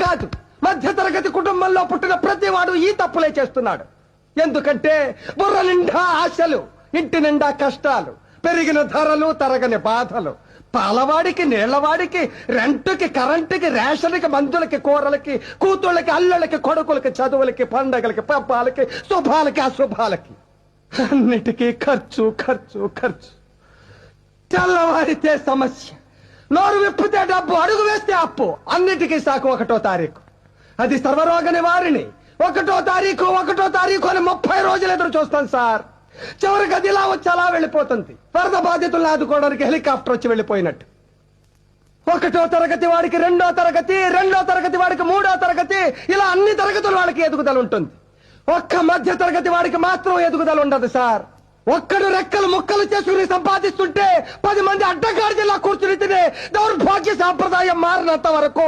కాదు, మధ్య తరగతి కుటుంబంలో పుట్టిన ప్రతి వాడు ఈ తప్పులే చేస్తున్నాడు. ఎందుకంటే బుర్ర నిండా ఆశలు, ఇంటి నిండా కష్టాలు, పెరిగిన ధరలు, తరగని బాధలు. పాలవాడికి, నీళ్లవాడికి, రెంటుకి, కరెంటుకి, రేషన్కి, మందులకి, కూరలకి, కూతుళ్ళకి, అల్లుళ్ళకి, కొడుకులకి, చదువులకి, పండగలకి, పబ్బాలకి, శుభాలకి, అశుభాలకి, అన్నిటికీ ఖర్చు ఖర్చు ఖర్చు. తెల్లవారితే సమస్య, నోరు విప్పితే డబ్బు, అడుగు వేస్తే అప్పు. అన్నిటికీ సాకు 1వ తారీఖు. అది సర్వరోగ నివారిణి. 1వ తారీఖు అని 30 రోజులు ఎదురు చూస్తాను సార్. చివరికి అది ఇలా వచ్చి అలా వెళ్ళిపోతుంది. వరద బాధితులను ఆదుకోవడానికి హెలికాప్టర్ వచ్చి వెళ్ళిపోయినట్టు. 1వ తరగతి వాడికి 2వ తరగతి, 2వ తరగతి వాడికి 3వ తరగతి, ఇలా అన్ని తరగతుల వాళ్ళకి ఎదుగుదల ఉంటుంది. ఒక్క మధ్య తరగతి వాడికి మాత్రం ఎదుగుదల ఉండదు సార్. ఒక్కడు రెక్కలు ముక్కలు చేసుకుని సంపాదిస్తుంటే 10 మంది అడ్డగాడిలా కూర్చుని తినే దౌర్భాగ్య సాంప్రదాయం మారినంత వరకు